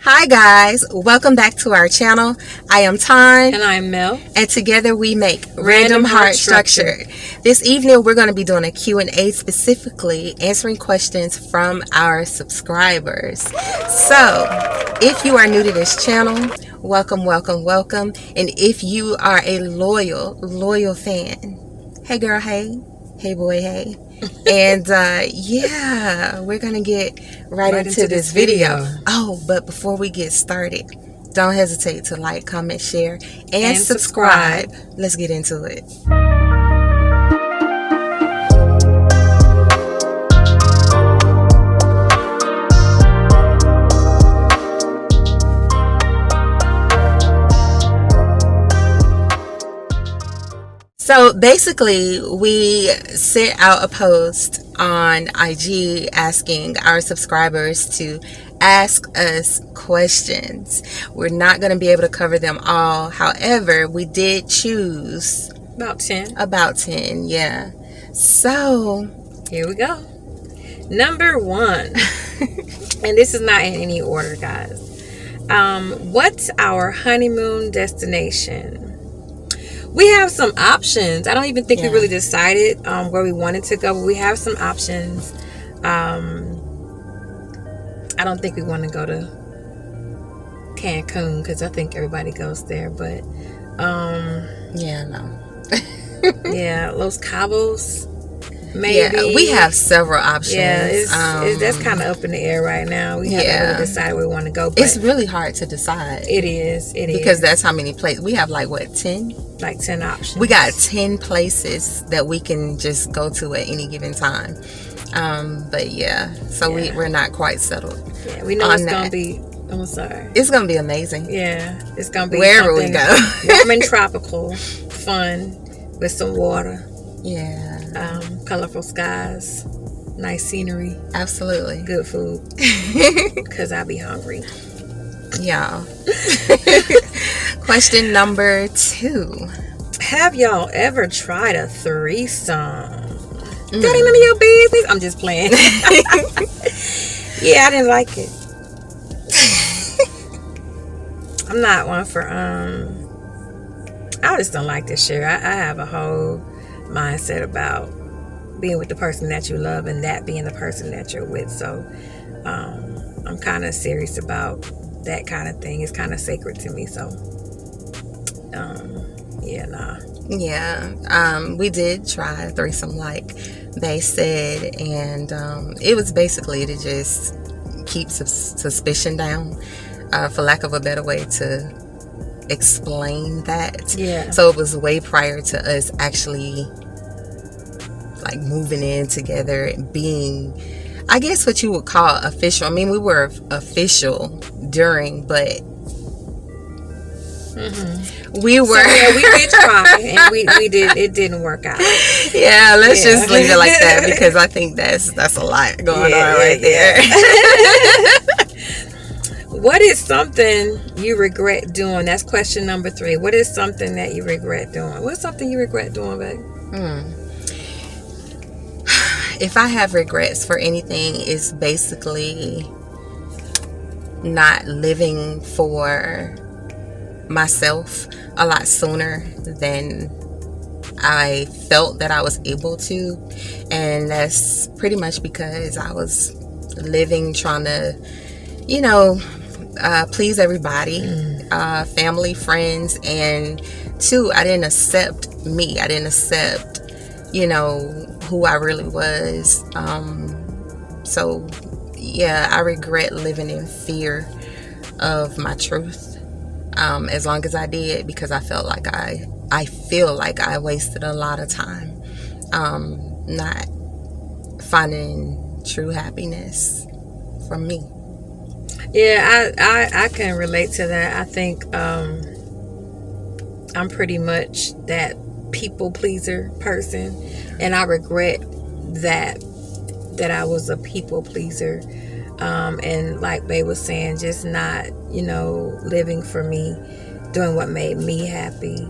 Hi guys, welcome back to our channel. I am Tahn. And I'm Mel. And together we make Random Heart Structured. This evening we're going to be doing a Q&A, specifically answering questions from our subscribers. So, if you are new to this channel, welcome. And if you are a loyal fan, hey girl, hey boy, hey. And yeah, we're gonna get right into this video. Oh, but before we get started, don't hesitate to like, comment, share, and subscribe. Let's get into it. So basically, we sent out a post on IG asking our subscribers to ask us questions. We're not going to be able to cover them all. However, we did choose About 10, yeah. So here we go. Number 1. And this is not in any order, guys. What's our honeymoon destination? We have some options. I don't even think we really decided where we wanted to go, but we have some options. I don't think we want to go to Cancun because I think everybody goes there, but yeah, Los Cabos, maybe. Yeah, we have several options. Yeah, that's kind of up in the air right now. We haven't really decided where we want to go, but it's really hard to decide. It is because that's how many places we have. Like what, 10? Like 10 options. We got 10 places that we can just go to at any given time. But yeah, so we're not quite settled. Yeah, we know it's gonna be. I'm sorry. It's gonna be amazing. Yeah, it's gonna be wherever we go. Warm and tropical, fun with some water. Yeah. Colorful skies, nice scenery. Absolutely. Good food. Cause I'll be hungry. Yeah. Question number 2. Have y'all ever tried a threesome? That ain't none of your business. I'm just playing. Yeah, I didn't like it. I'm not one for I just don't like to share. I have a whole mindset about being with the person that you love and that being the person that you're with. So I'm kind of serious about that kind of thing. It's kind of sacred to me. So we did try a threesome like they said, and it was basically to just keep suspicion down, for lack of a better way to explain that. So it was way prior to us actually like moving in together and being, I guess, what you would call official. I mean, we were official during, but we were. So, we did try, and we did. It didn't work out. Yeah, let's just leave it like that, because I think that's a lot going on right there. What is something you regret doing? That's question number 3. What is something that you regret doing? What's something you regret doing, babe? If I have regrets for anything, it's basically not living for myself a lot sooner than I felt that I was able to. And that's pretty much because I was living trying to, please everybody, family, friends, and 2, I didn't accept me. I didn't accept, who I really was. So yeah, I regret living in fear of my truth, as long as I did, because I felt like I feel like I wasted a lot of time not finding true happiness for me. Yeah, I can relate to that. I think I'm pretty much that people pleaser person, and I regret that I was a people pleaser, and like Bae was saying, just not living for me, doing what made me happy.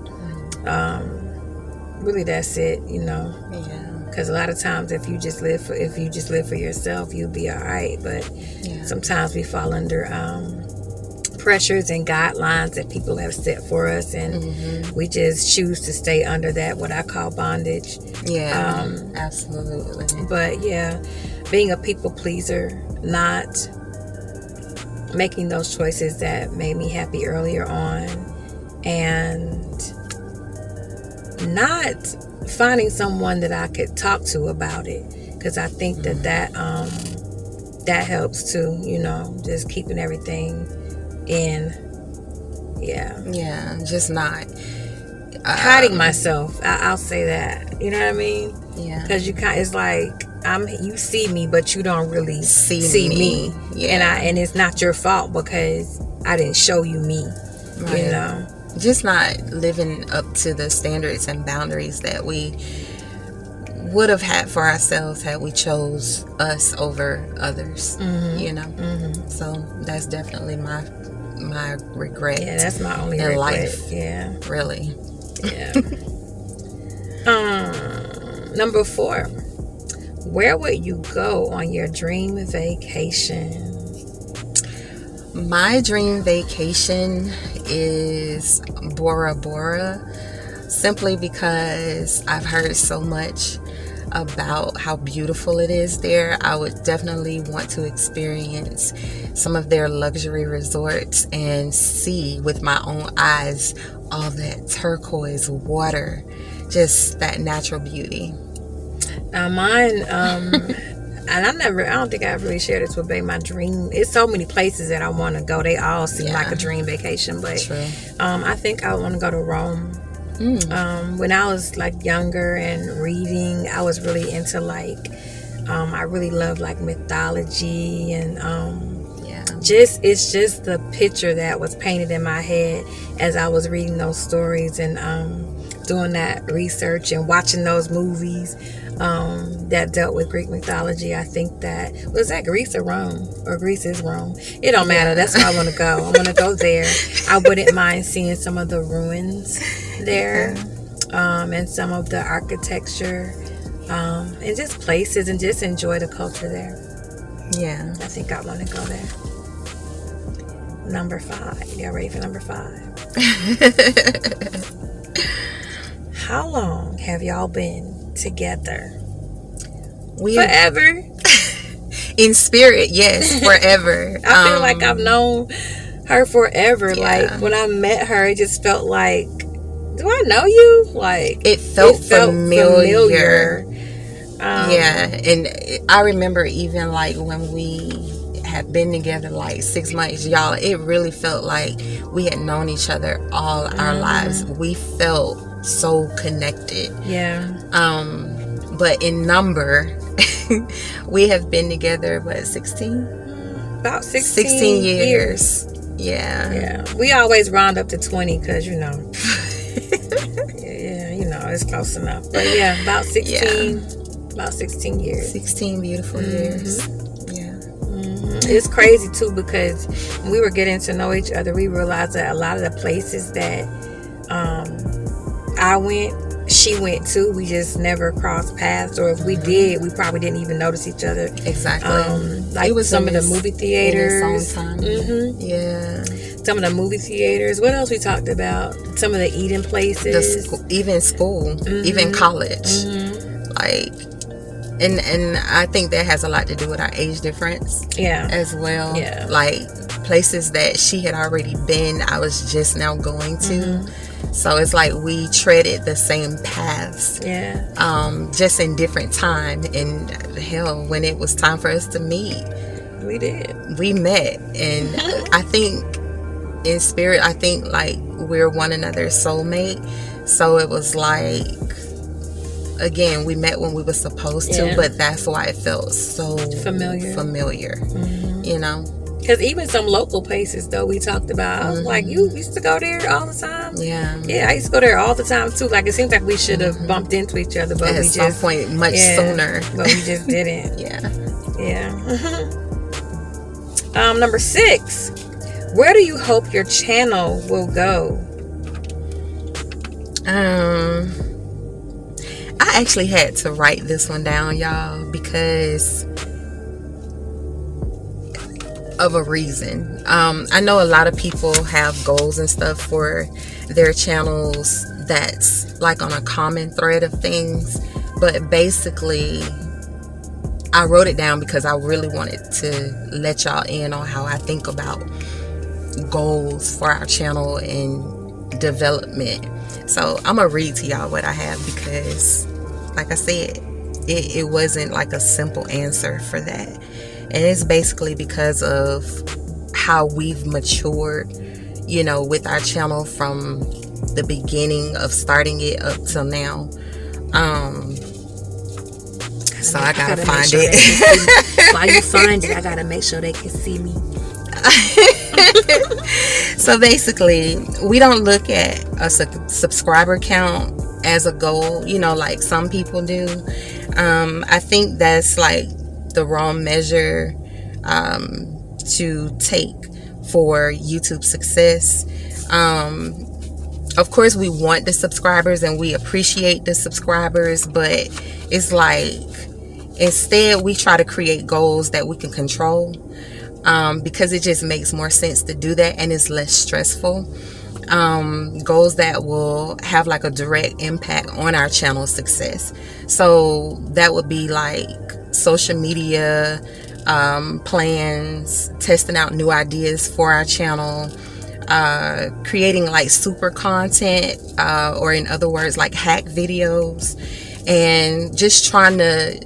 Really, that's it. Because a lot of times, if you just live for yourself, you'll be all right. But sometimes we fall under pressures and guidelines that people have set for us, and we just choose to stay under that, what I call bondage. Yeah, absolutely. But yeah, being a people pleaser, not making those choices that made me happy earlier on, and not finding someone that I could talk to about it, because I think that helps too, just keeping everything in. Yeah, just not hiding myself. I'll say that, you know what I mean? Yeah, because it's like you see me, but you don't really see me. Yeah. And it's not your fault because I didn't show you me. Right. Just not living up to the standards and boundaries that we would have had for ourselves had we chose us over others. So that's definitely my regret. Yeah, that's my only in regret. Life. Yeah, really. Yeah. Number 4, where would you go on your dream vacation? My dream vacation is Bora Bora, simply because I've heard so much about how beautiful it is there. I would definitely want to experience some of their luxury resorts and see with my own eyes all that turquoise water, just that natural beauty. Now mine, and I don't think I've really shared this with Babe. My dream, it's so many places that I want to go. They all seem like a dream vacation, but I think I want to go to Rome. When I was like younger and reading, I was really into I really love like mythology and it's just the picture that was painted in my head as I was reading those stories and doing that research and watching those movies that dealt with Greek mythology. I think that was that Greece or Rome, or Greece is Rome. It don't matter. That's where I want to go. I want to go there. I wouldn't mind seeing some of the ruins there, and some of the architecture, and just places, and just enjoy the culture there. Yeah, I think I want to go there. Number 5. Y'all ready for number 5? How long have y'all been together? Forever. In spirit, yes, forever. I feel like I've known her forever. Yeah. Like when I met her, it just felt like, do I know you? Like it felt familiar. And I remember even like when we had been together like 6 months, y'all, it really felt like we had known each other all our lives. We felt so connected. But in number, we have been together, what, 16? About 16 years. Yeah. We always round up to 20 because, it's close enough. But yeah, about 16. About 16 years. 16 beautiful years. Yeah. It's crazy too, because when we were getting to know each other, we realized that a lot of the places that I went, she went too. We just never crossed paths, or if we did, we probably didn't even notice each other. Exactly. Like it was some of the movie theaters. Yeah. Some of the movie theaters. What else we talked about? Some of the eating places. Even school, even college. Like, and I think that has a lot to do with our age difference. As well. Like places that she had already been, I was just now going to. So it's like we treaded the same paths, just in different time. And hell, when it was time for us to meet, we met. And I think in spirit, I think like we're one another's soulmate. So it was like, again, we met when we were supposed to, but that's why it felt so familiar. Because even some local places, though, we talked about, I was like, you used to go there all the time? Yeah, I used to go there all the time, too. Like, it seems like we should have bumped into each other, but at some point much sooner. But we just didn't. Number 6. Where do you hope your channel will go? I actually had to write this one down, y'all, because of a reason. I know a lot of people have goals and stuff for their channels that's like on a common thread of things, but basically I wrote it down because I really wanted to let y'all in on how I think about goals for our channel and development. So I'm gonna read to y'all what I have, because like I said, it wasn't like a simple answer for that, and it's basically because of how we've matured, you know, with our channel from the beginning of starting it up till now. So I gotta find it. While you find it, I gotta make sure they can see me. So basically, we don't look at a subscriber count as a goal, you know, like some people do. I think that's like the wrong measure to take for YouTube success. Of course, we want the subscribers and we appreciate the subscribers, but it's like instead we try to create goals that we can control, because it just makes more sense to do that and it's less stressful. Goals that will have like a direct impact on our channel success. So that would be like social media plans, testing out new ideas for our channel, creating like super content, or in other words like hack videos, and just trying to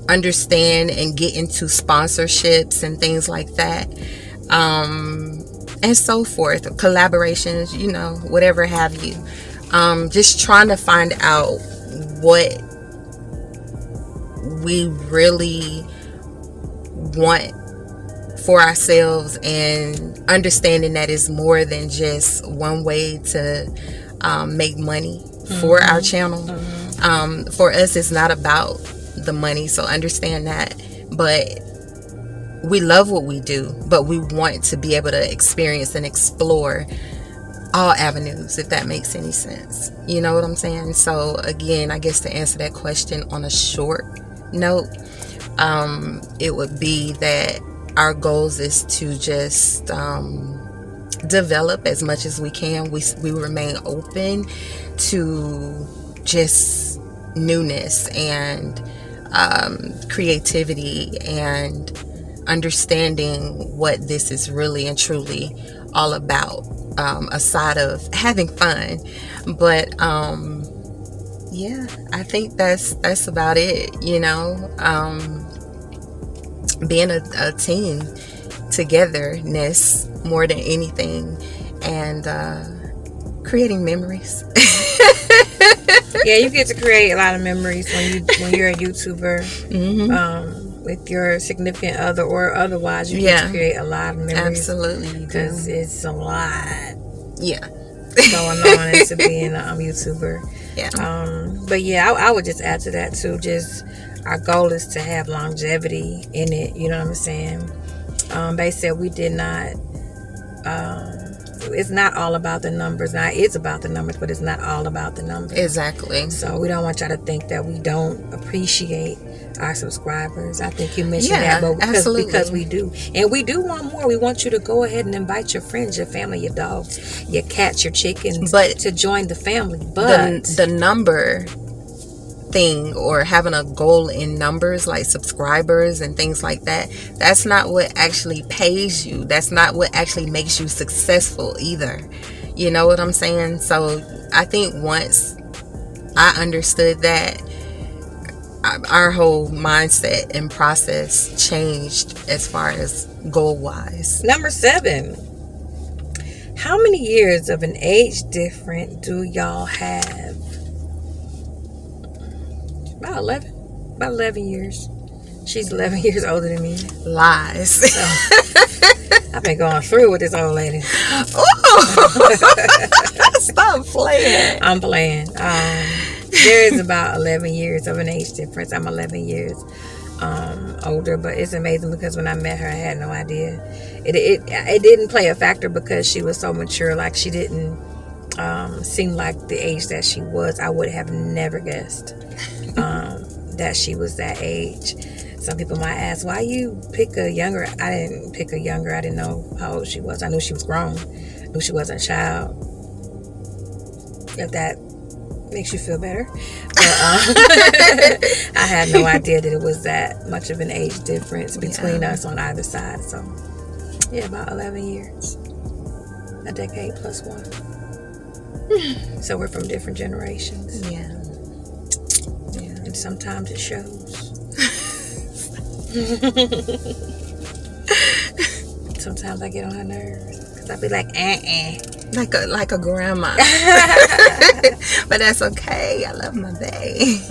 understand and get into sponsorships and things like that, and so forth, collaborations, you know, whatever have you. Just trying to find out what we really want for ourselves, and understanding that it's more than just one way to make money for our channel. For us, it's not about the money, so understand that. But we love what we do, but we want to be able to experience and explore all avenues, if that makes any sense. You know what I'm saying? So again, I guess to answer that question on a short note, it would be that our goals is to just develop as much as we can. We remain open to just newness and creativity and understanding what this is really and truly all about, aside of having fun. But yeah, I think that's about it, you know. Being a team, togetherness more than anything, and creating memories. Yeah, you get to create a lot of memories when you're a YouTuber, with your significant other or otherwise. You get to create a lot of memories. Absolutely, because it's a lot. Yeah, going on into being a YouTuber. Yeah. But yeah, I would just add to that too. Just our goal is to have longevity in it. You know what I'm saying? They said we did not. It's not all about the numbers. Now it's about the numbers, but it's not all about the numbers. Exactly. So we don't want y'all to think that we don't appreciate our subscribers. I think you mentioned that, but because we do, and we do want more. We want you to go ahead and invite your friends, your family, your dogs, your cats, your chickens, to join the family. But the number thing, or having a goal in numbers like subscribers and things like that, that's not what actually pays you. That's not what actually makes you successful either. You know what I'm saying? So I think once I understood that, our whole mindset and process changed as far as goal wise. Number 7, how many years of an age difference do y'all have? About 11 years. She's 11 years older than me. Lies. So, I've been going through with this old lady. Stop playing. I'm playing. There is about 11 years of an age difference. I'm 11 years older, but it's amazing because when I met her, I had no idea. It didn't play a factor because she was so mature. Like, she didn't seem like the age that she was. I would have never guessed that she was that age. Some people might ask, why you pick a younger? I didn't pick a younger. I didn't know how old she was. I knew she was grown. I knew she wasn't a child. If that makes you feel better. But, I had no idea that it was that much of an age difference between us on either side. So, yeah, about 11 years. A decade plus one. So we're from different generations. Yeah. And sometimes it shows. Sometimes I get on her nerves. Because I be like, Like a grandma. But that's okay. I love my bae.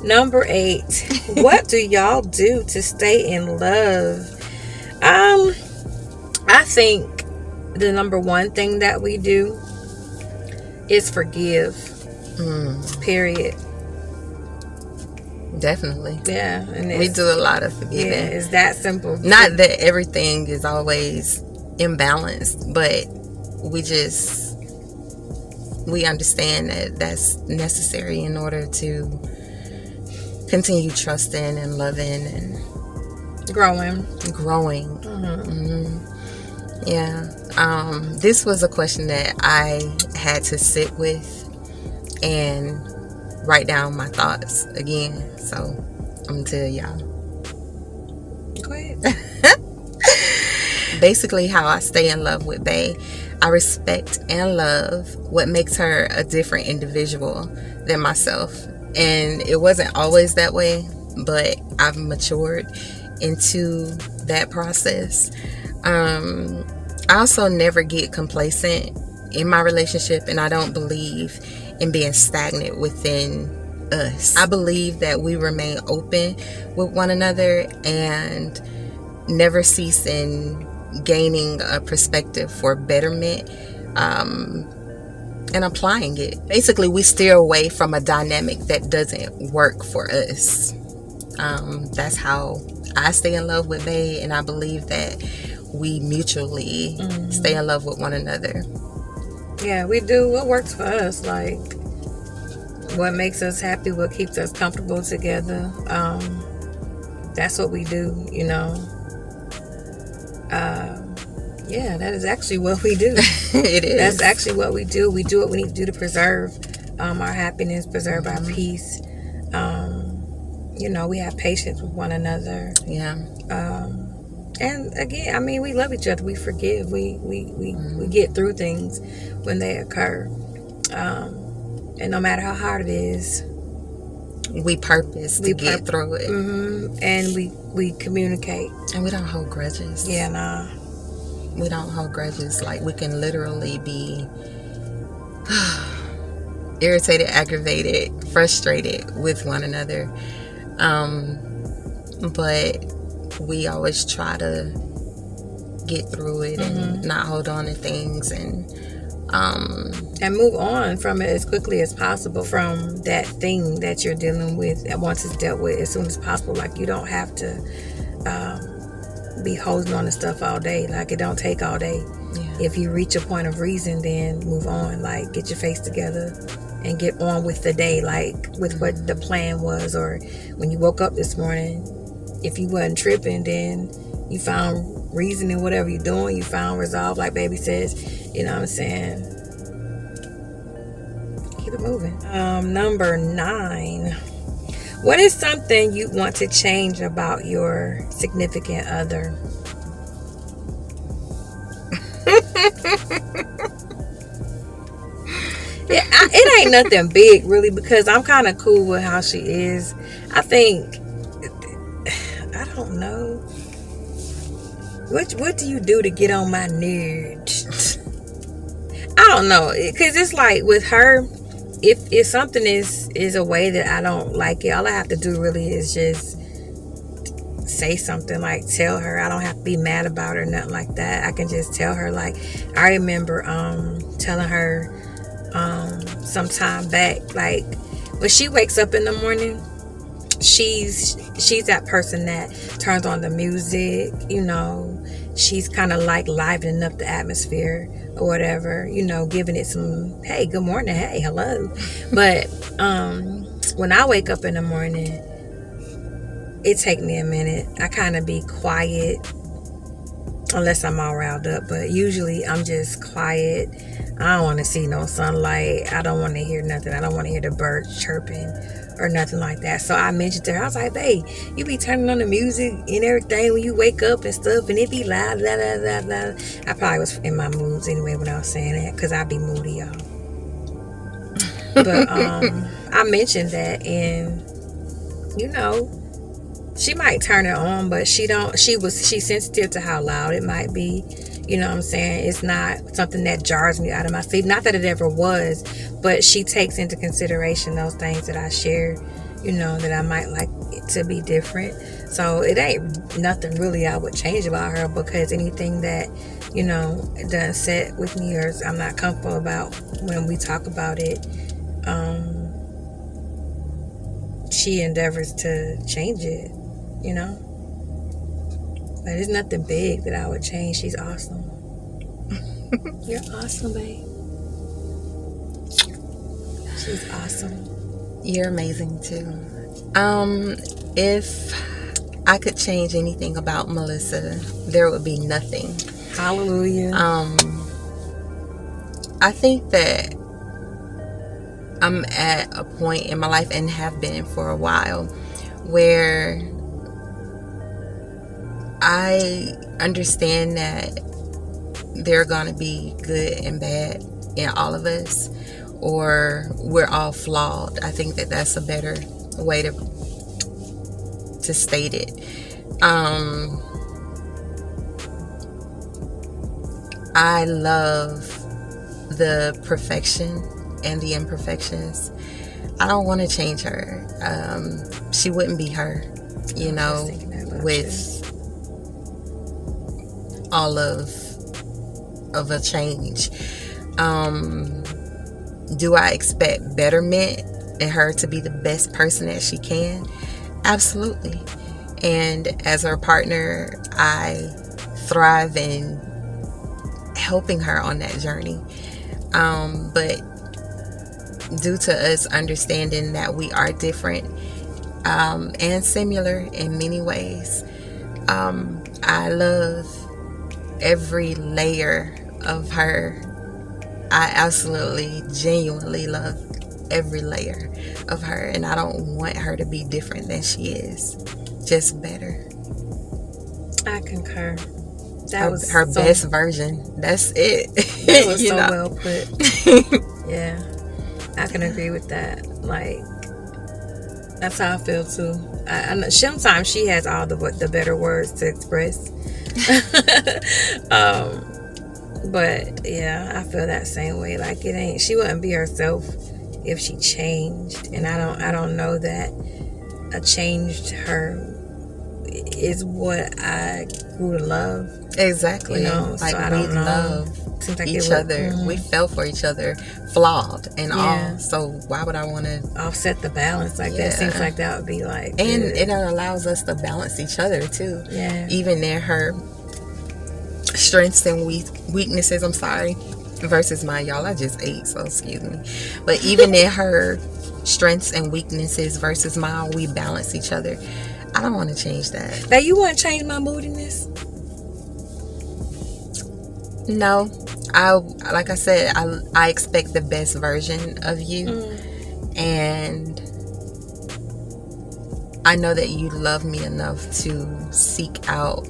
Number 8. What do y'all do to stay in love? I think the number one thing that we do is forgive. Period. Definitely. Yeah. And we do a lot of forgiving. Yeah, it's that simple. Not that everything is always imbalanced, but we understand that that's necessary in order to continue trusting and loving and growing. Yeah. This was a question that I had to sit with and write down my thoughts again. So I'm gonna tell y'all. Go ahead. Basically, how I stay in love with Bae. I respect and love what makes her a different individual than myself. And it wasn't always that way, but I've matured into that process. I also never get complacent in my relationship, and I don't believe in being stagnant within us. I believe that we remain open with one another and never cease in gaining a perspective for betterment and applying it. Basically, we steer away from a dynamic that doesn't work for us. That's how I stay in love with Bae, and I believe that we mutually stay in love with one another. Yeah, we do what works for us, like what makes us happy, what keeps us comfortable together. That's what we do, you know. Yeah, that is actually what we do. It is. That's actually what we do. We do what we need to do to preserve our happiness, preserve our peace. You know, we have patience with one another. Yeah. And again, I mean, we love each other. We forgive. We get through things when they occur. And no matter how hard it is, we purpose to get through it. And we communicate. And we don't hold grudges. Yeah, nah. We don't hold grudges. Like, we can literally be irritated, aggravated, frustrated with one another. But we always try to get through it and not hold on to things and move on from it as quickly as possible, from that thing that you're dealing with, and once it's dealt with, as soon as possible. Like, you don't have to be holding on to stuff all day. Like, it don't take all day. Yeah. If you reach a point of reason, then move on. Like, get your face together and get on with the day, like with what the plan was. Or when you woke up this morning, if you wasn't tripping, then you found reason in whatever you're doing. You found resolve, like baby says. You know what I'm saying? Keep it moving. Number 9. What is something you want to change about your significant other? It ain't nothing big, really, because I'm kind of cool with how she is. I don't know. What do you do to get on my nerves? I don't know, because it's like with her, if something is a way that I don't like it, all I have to do really is just say something, like tell her. I don't have to be mad about her, nothing like that. I can just tell her. Like, I remember telling her some time back, like, when she wakes up in the morning, she's that person that turns on the music, you know. She's kind of like livening up the atmosphere or whatever, you know, giving it some, hey, good morning, hey, hello. But when I wake up in the morning, it take me a minute. I kind of be quiet unless I'm all riled up, but usually I'm just quiet. I don't want to see no sunlight. I don't want to hear nothing. I don't want to hear the birds chirping or nothing like that. So I mentioned to her, I was like, babe, you be turning on the music and everything when you wake up and stuff, and it be loud, blah, blah, blah, blah. I probably was in my moods anyway when I was saying that, because I be moody, y'all. But I mentioned that, and you know, she might turn it on, but she's sensitive to how loud it might be. You know what I'm saying? It's not something that jars me out of my sleep. Not that it ever was, but she takes into consideration those things that I share, you know, that I might like it to be different. So it ain't nothing really I would change about her, because anything that, you know, doesn't sit with me or I'm not comfortable about when we talk about it, she endeavors to change it, you know. But there's nothing big that I would change. She's awesome. You're awesome, babe. She's awesome. You're amazing too. If I could change anything about Melissa, there would be nothing. Hallelujah. I think that I'm at a point in my life, and have been for a while, where I understand that there are going to be good and bad in all of us, or we're all flawed. I think that that's a better way to state it. I love the perfection and the imperfections. I don't want to change her. She wouldn't be her, you know, with all of a change. Do I expect betterment and her to be the best person that she can? Absolutely. And as her partner, I thrive in helping her on that journey. But due to us understanding that we are different and similar in many ways, I love every layer of her. I absolutely, genuinely love every layer of her, and I don't want her to be different than she is, just better. I concur. That was her best version. That's it. That was so well put. Yeah, I can agree with that. Like, that's how I feel too. I know sometimes she has all the better words to express. But yeah, I feel that same way. Like, she wouldn't be herself if she changed, and I don't know that a changed her is what I grew to love. Exactly. You know, like, so I don't know. Love each other. We fell for each other, flawed and all. So why would I want to offset the balance? Like, that seems like that would be like, and it allows us to balance each other too. Yeah. Even in her strengths and weaknesses, I'm sorry, versus mine, y'all. I just ate, so excuse me. But even in her strengths and weaknesses versus mine, we balance each other. I don't want to change that. Now, you want to change my moodiness? No. Like I said, I expect the best version of you. And I know that you love me enough to seek out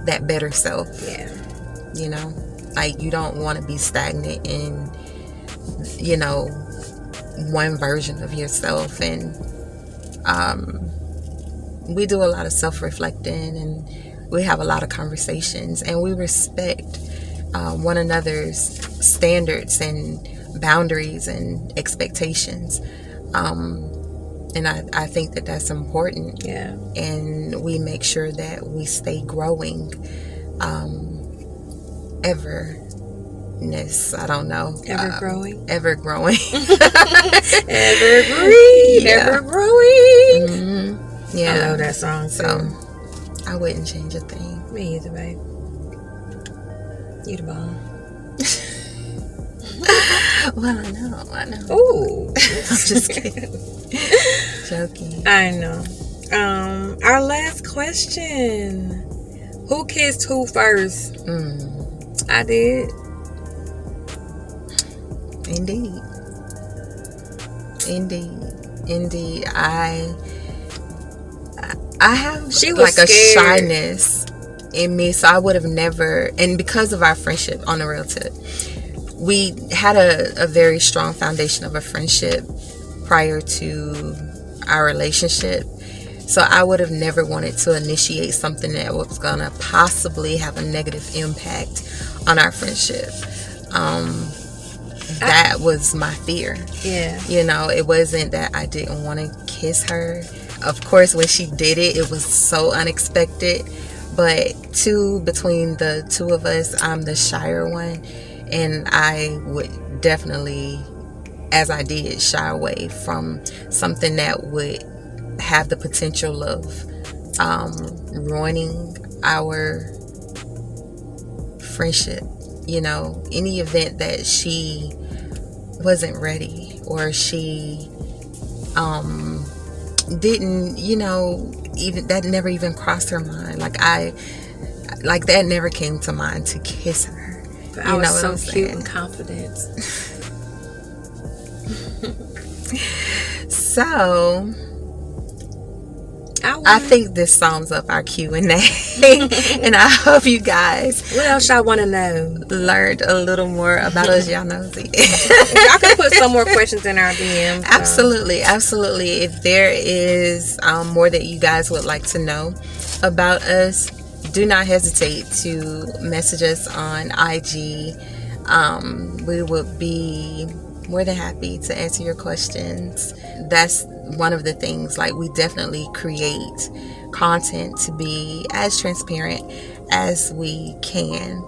that better self. Yeah. You know, like, you don't want to be stagnant in, you know, one version of yourself. And we do a lot of self-reflecting, and we have a lot of conversations, and we respect one another's standards and boundaries and expectations. And I think that that's important. Yeah. And we make sure that we stay growing. Everness, I don't know. Ever growing. Ever growing. Evergreen. Yeah. Ever growing. Mm-hmm. Yeah. I love that song too. So I wouldn't change a thing. Me either, babe. You the bomb. Well, I know. Ooh. I'm just kidding. Joking. I know. Our last question. Who kissed who first? I did. Indeed. I have She was like a scared. shyness in me, so I would have never. And because of our friendship, on the real tip, we had a very strong foundation of a friendship prior to our relationship. So I would have never wanted to initiate something that was going to possibly have a negative impact on our friendship. That was my fear. Yeah. You know, it wasn't that I didn't want to kiss her. Of course, when she did it, it was so unexpected. But between the two of us, I'm the shyer one. And I would definitely, as I did, shy away from something that would have the potential of ruining our friendship. You know, any event that she wasn't ready, or she didn't, you know, even that never even crossed her mind. Like that never came to mind to kiss her. But I was so cute and confident. So I think this sums up our Q&A. And I hope you guys, what else y'all want to know, learned a little more about us. Y'all nosy. Y'all can put some more questions in our DM. So. Absolutely. If there is more that you guys would like to know about us, do not hesitate to message us on IG. We would be more than happy to answer your questions. That's one of the things, like, we definitely create content to be as transparent as we can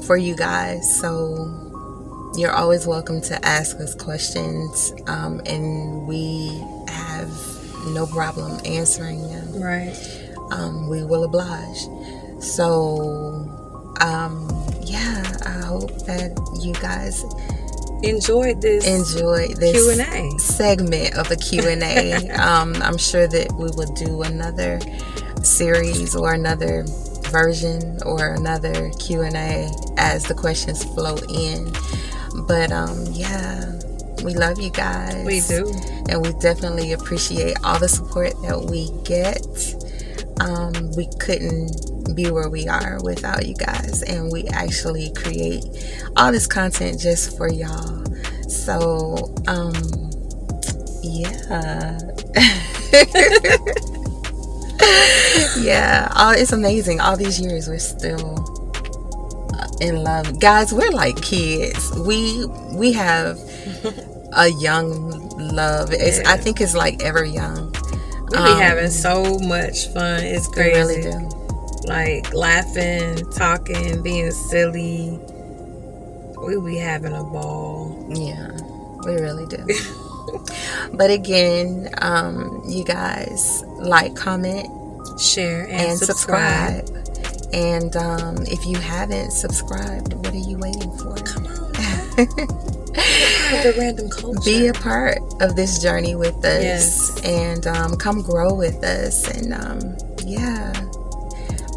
for you guys. So you're always welcome to ask us questions, and we have no problem answering them. Right. We will oblige. So yeah, I hope that you guys enjoyed this Q&A segment of a Q&A. I'm sure that we will do another series or another version or another Q&A as the questions flow in. But yeah, we love you guys. We do. And we definitely appreciate all the support that we get. We couldn't be where we are without you guys, and we actually create all this content just for y'all. So yeah. Yeah, it's amazing. All these years we're still in love, guys. We're like kids. We have a young love. I think it's like ever young. We be having so much fun. It's crazy. We really do. Like laughing, talking, being silly. We be having a ball. Yeah, we really do. But again, you guys, like, comment, share, and subscribe. And if you haven't subscribed, what are you waiting for? Come on. The random culture. Be a part of this journey with us. Yes. And come grow with us. And yeah.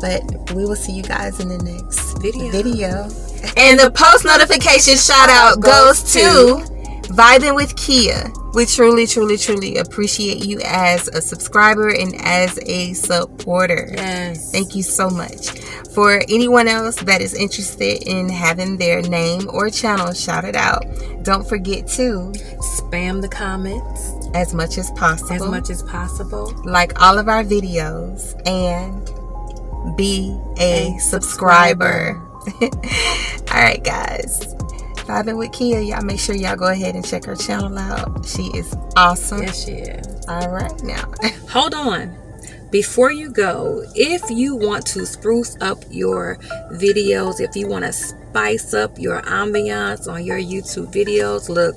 But we will see you guys in the next video. And the post notification shout out goes to Vibing with Kia. We truly, truly, truly appreciate you as a subscriber and as a supporter. Yes. Thank you so much. For anyone else that is interested in having their name or channel shouted out, don't forget to spam the comments as much as possible. Like all of our videos and be a subscriber. All right, guys. Vibing with Kia. Y'all make sure y'all go ahead and check her channel out. She is awesome. Yes, she is. All right, now. Hold on. before you go, if you want to spruce up your videos, if you want to spice up your ambiance on your YouTube videos, look,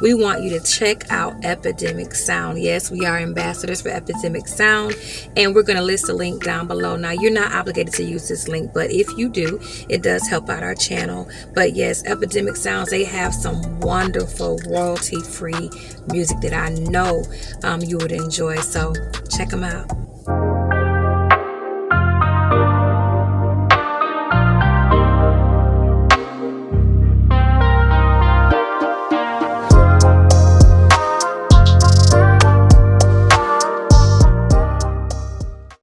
we want you to check out Epidemic Sound. Yes, we are ambassadors for Epidemic Sound, and we're going to list a link down below. Now, you're not obligated to use this link, but if you do, it does help out our channel. But yes, Epidemic Sounds, they have some wonderful royalty-free music that I know you would enjoy. So check them out.